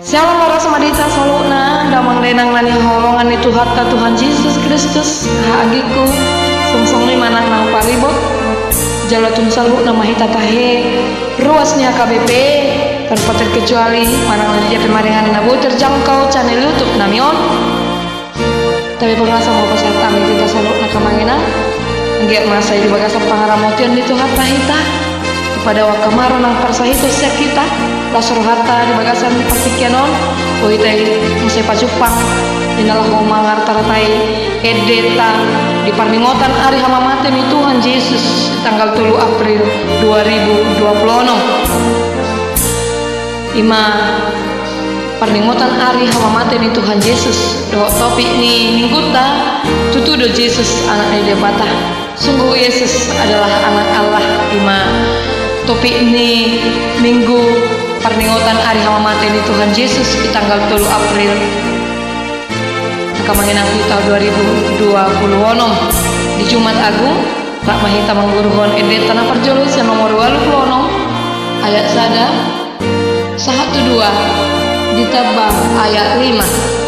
Shalom para samadita saluna damang lenang nani holongan itu hatta Tuhan Yesus Kristus agiku songsong lima nang nang paribot jalatun salu nama hita tahe ruasnya KBP tanpa terkecuali manang nani dia pemaringan nabu terjangkau channel YouTube namion tapi pengasa mau pasal kami kita salu nakamangina nggak masa di bagasan pangaramotian itu hatta hita kepada wakamaro nang parsahito siya kita lasoro hatta di bagasan pastikianon oitai musai pacupang inalah ngomang taratai edeta di parningotan ari hamamaten ni Tuhan Yesus tanggal 3 April 2020 ima parningotan ari hamamaten ni Tuhan Yesus doh topik ni mingguta tutudo Yesus anak dari bata sungguh Yesus adalah anak Allah ima topik ini minggu parningotan hari hamamaten di Tuhan Yesus di tanggal 3 April kamanginang tahun 2020 di Jumat Agung tak mahita mangguruhon edet tanah perjolo saya nomor 20 ayat sada 1-2 ditambah ayat 5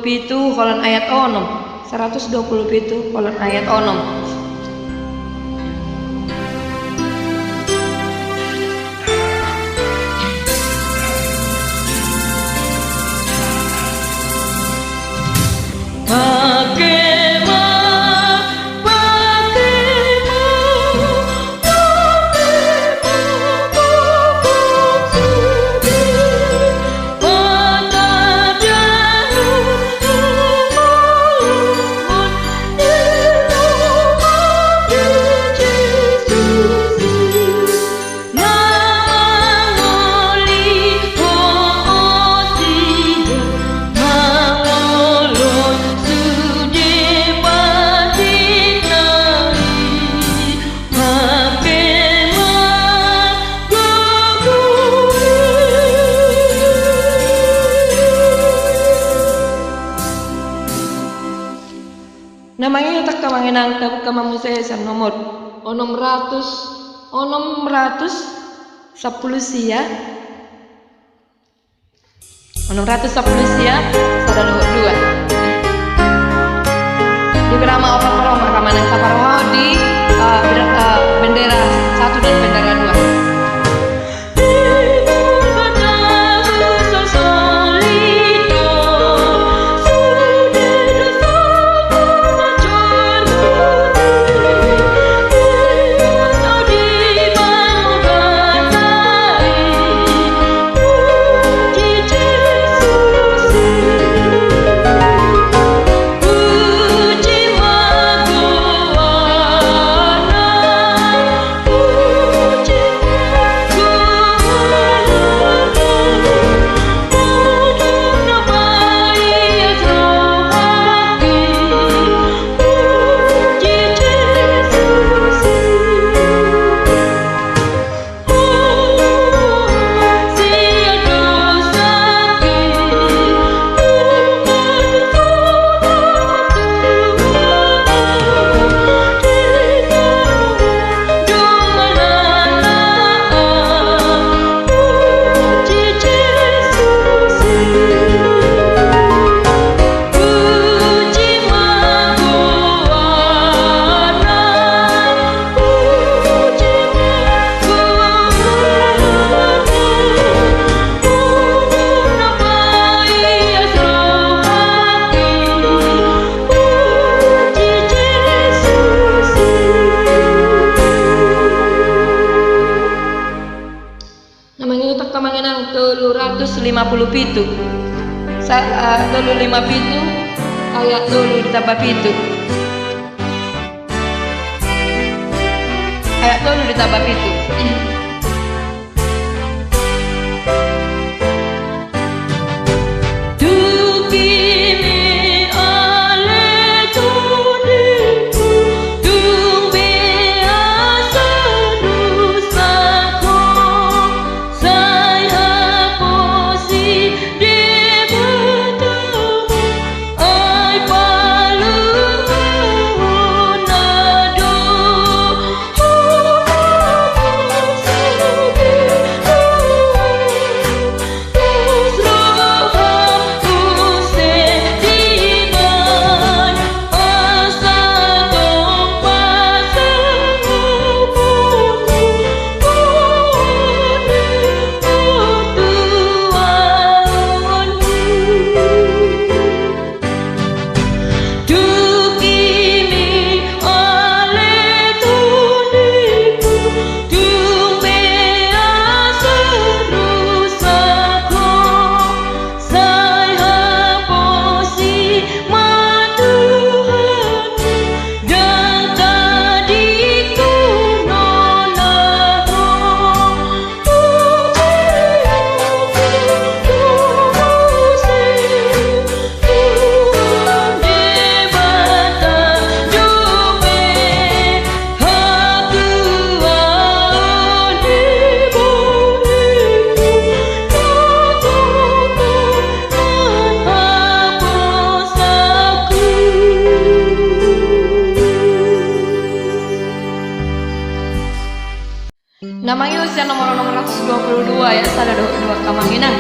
pitu kolon ayat 6 127 kolon ayat 6 namanya tak kamanginang kamamusesan nomor 610 sia 610 sia sada 2 di Brahma Opa Paroma kamanang kaparoha di bendera 1 dan bendera 2 Puji Maha mengenang 357 357 ayat 3 ditambah 7 ayat 3 ditambah 7. Nama Yosua nomor 122 ya, salah 2 Kamanginang.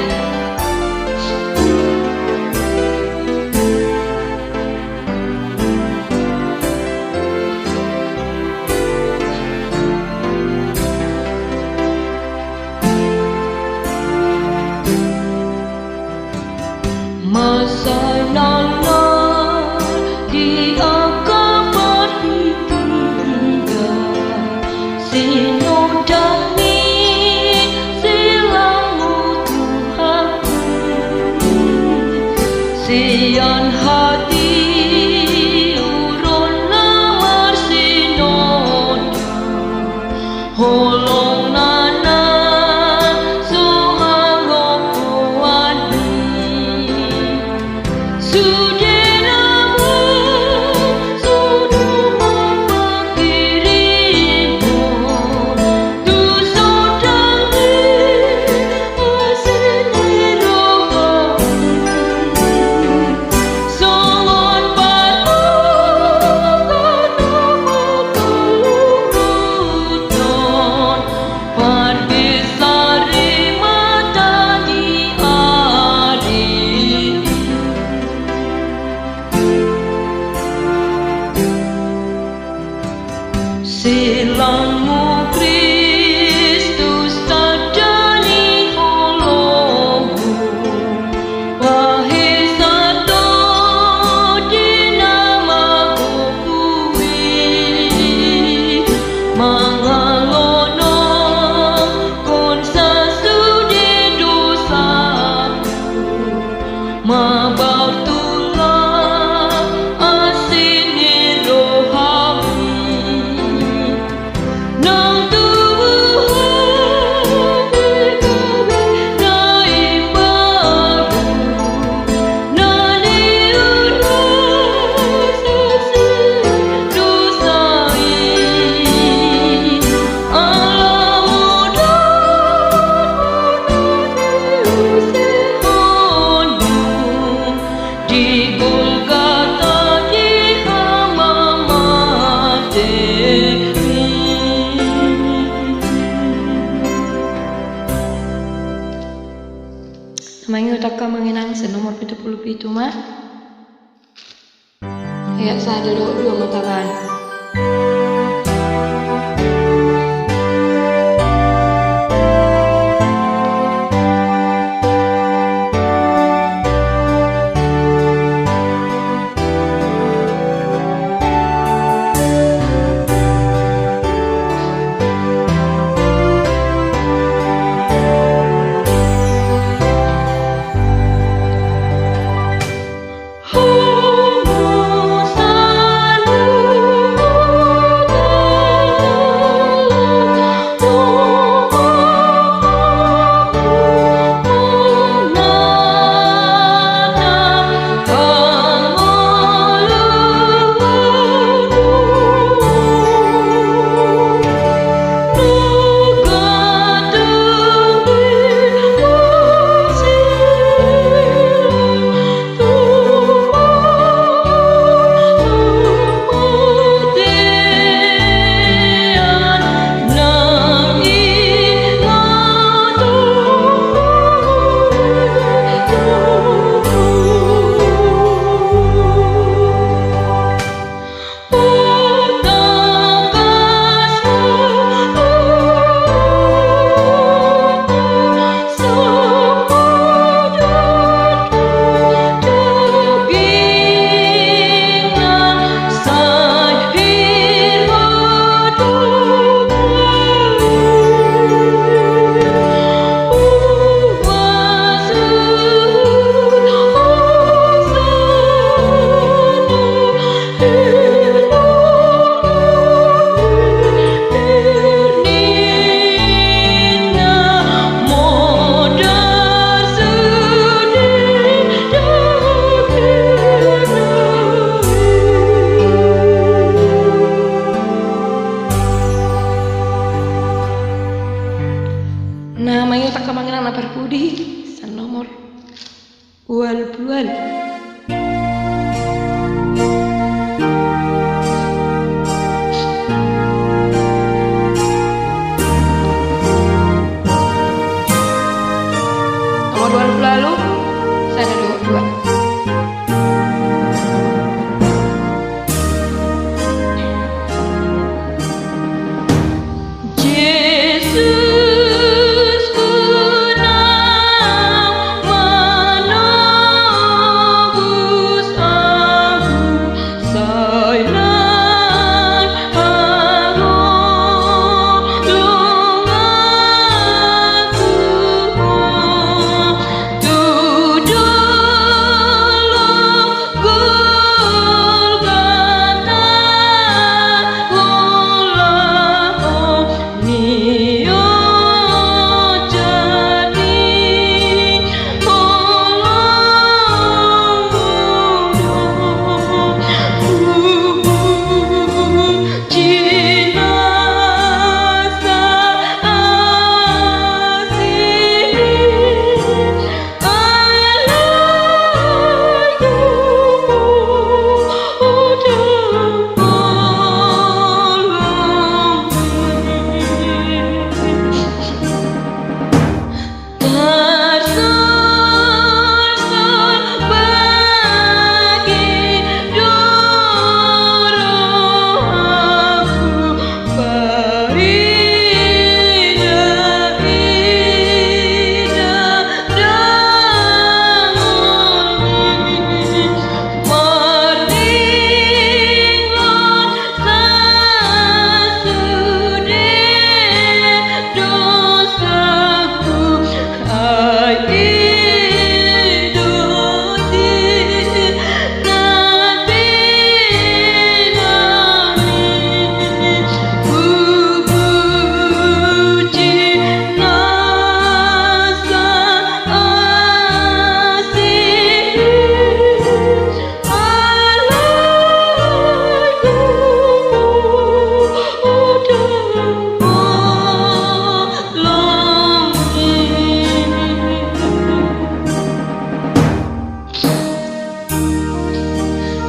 Masa lalu di akabat hingga sinodani silamu Tuhan, sian hati urun lamar sinoda holong nana silamu Kristus tadani holongmu wahai satu dinamaku kuwi mangalono kon sasudi dosaku mabau tulang asini rohami nang tubuh kabe nai baru nani urasa dosai alamudah sehono di Golgata di hama mati. Mangi utaka mengenang senomor 77 mah ya saja dua mataran. Namanya tak kemanginan apa pudi san nomor ual puluhan. Nomor 20 lalu saya ada 22.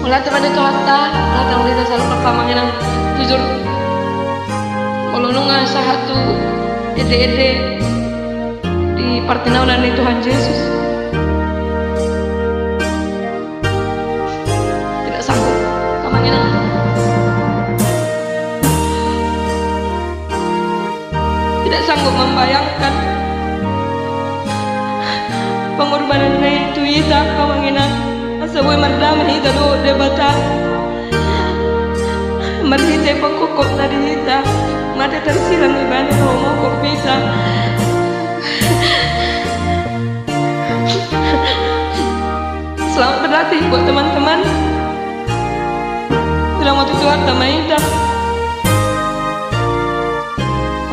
Mula teman itu hatta, datang kita selalu perkamangan yang jujur. Kalau nunga satu ede di pertinaulan di Tuhan Yesus, tidak sanggup kamangan. Tidak sanggup membayangkan pengorbanannya itu kita kamangan. Sebuah merdam hita do debata marhite pangkokok tadi hita mata tersilang ibana romo kok bisa selamat berlatih buat teman-teman bilang waktu itu harta maida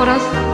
oras